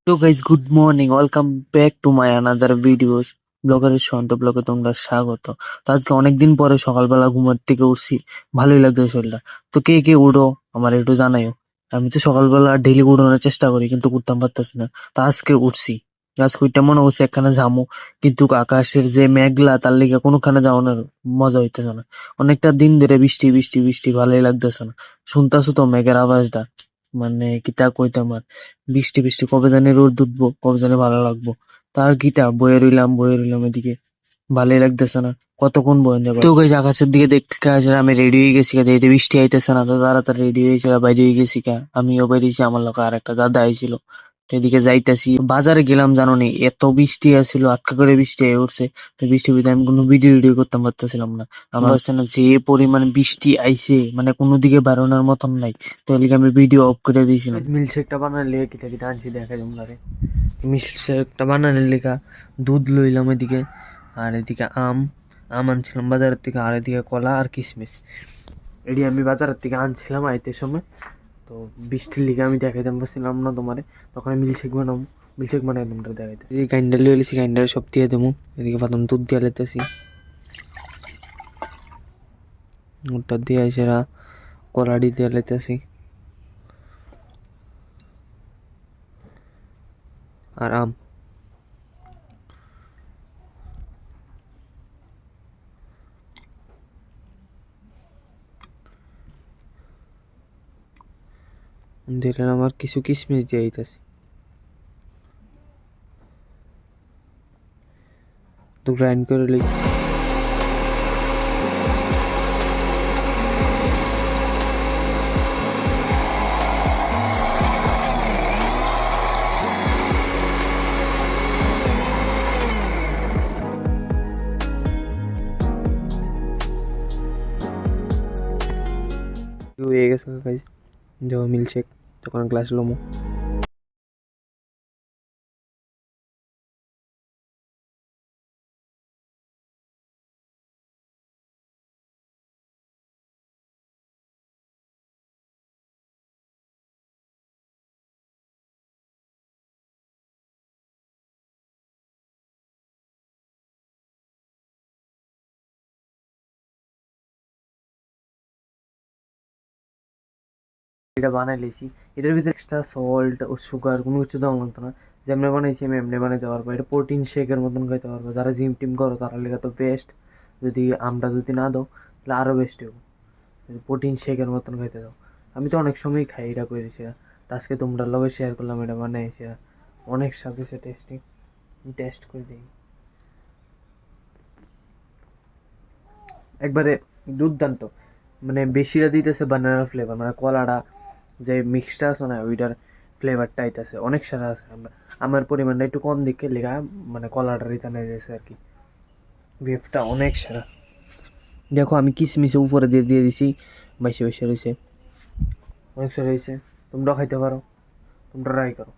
তো guys, good morning, welcome back to my another videos. ব্লগারের সন্ত ব্লগে তোমরা স্বাগত। তো আজকে অনেকদিন পরে সকালবেলা ঘুমার থেকে উঠছি, ভালোই লাগছে শরীরটা। তো কে কে উঠো আমার একটু জানাইও। আমি তো সকালবেলা ডেইলি উঠানোর চেষ্টা করি, কিন্তু উঠতাম পারতেছি না। তো আজকে উঠছি। আজকে উঠতে মনে হচ্ছে একখানে যামু, কিন্তু আকাশের যে মেঘলা তার লিগে কোনোখানে যাওয়ানোর মজা হইতেছে না। অনেকটা দিন ধরে বৃষ্টি বৃষ্টি বৃষ্টি, ভালোই লাগতেছে না। শুনতাছো তো মেঘের আওয়াজটা, মানে কিতা কইতাম আর। বৃষ্টি বৃষ্টি কবে জানি রোদ উঠবো, কবে জানি ভালো লাগবো। তার গীতা বয়ে রইলাম এদিকে, ভালোই লাগতেছে না। কতক্ষণ বয়ে যাবো? তো গাইস, আকাশের দিকে দেখতে আসলে আমি রেডি হয়ে গেছি, এতে বৃষ্টি আইতেছে না। তো তাড়াতাড়ি রেডি হয়েছিল, বাইরে হয়ে গেছি কা। আমিও বেরিয়েছি, আমার লোক আর একটা দাদা আইছিল। তো এদিকে যাইতাছি, বাজারে গেলাম, জানো নি এত বৃষ্টি আসছিল, আটকা করে বৃষ্টি হয়ে উঠছে। তো বৃষ্টির ভিতরে আমি কোনো ভিডিও করতে পারতেছিলাম না। আমার হচ্ছে না, যে পরিমাণ বৃষ্টি আইছে, মানে কোনো দিকে বেরোনোর মতন নাই। তো এদিকে আমি ভিডিও অফ করে দিয়েছিলাম। মিল্কশেকটা বানালে কিতা কিতা আনছি দেখা তোমরা। মিল্কশেকটা বানানোর লেখা দুধ লইলাম এদিকে, আর এদিকে আম আম আনছিলাম বাজারের থেকে, আর এদিকে কলা আর কিশমিশ। এটি আমি বাজারের থেকে আনছিলাম আইতে সময়। তো বৃষ্টির লিগে আমি দেখাইতে পারছিলাম না তোমারে, তখন মিল্কশেক বানাবো। মিল্কশেক বানাই তোমরা দেখাইতে। এই গ্রাইন্ডার লিয়ে এলেছি, গ্রাইন্ডারে সব দিয়ে দেবো। এদিকে প্রথম দুধ দিয়ে লেতেছি, ওটা দিয়ে সেরা কলাড়ি দিয়ে লেতেছি, আর আম। দিলাম আমার কিছু কিশমিশ দিয়ে দিতেছি। তো গ্রাইন্ড করে লই। হয়ে গেছে গাইস, যাও মিল্কশেক, তখন গ্লাস লমো। এটা বানাই লেছি, এটার ভিতরে এক্সট্রা সল্ট ও সুগার কোনো কিছু দেওয়া লাগতো না। যেমনি বানাইছি আমি এমনি বানাইতে পারবো। এটা প্রোটিন শেকের মতন খাইতে পারবো। যারা জিম টিম করো তারা লেগে তো বেস্ট। যদি আমটা যদি না দাও তাহলে আরও বেস্ট হবে। যদি প্রোটিন শেকের মতন খাইতে দাও। আমি তো অনেক সময় খাই, এটা করেছি। আজকে তোমরা লগে শেয়ার করলাম, এটা বানাইছি। অনেক স্বাদ হয়েছে, টেস্টি। টেস্ট করে দিই একবারে, দুর্দান্ত। মানে বেশিটা দিতেছে বানানা ফ্লেভার, মানে কলাটা যে মিক্সটা আছে না ওইটার ফ্লেভারটা আইতেছে অনেক সারা আছে। আমার পরিমাণটা একটু কম দিকে লেখা, মানে কলাটা রিটার্ন হয়ে গেছে আর কি। বেফটা অনেক সারা। দেখো আমি কিশমিশে উপরে দিয়ে দিয়ে দিছি, বাইসে বাইসে রয়েছে, অনেক সারা হয়েছে। তোমরাও খাইতে পারো, তোমরা ট্রাই করো।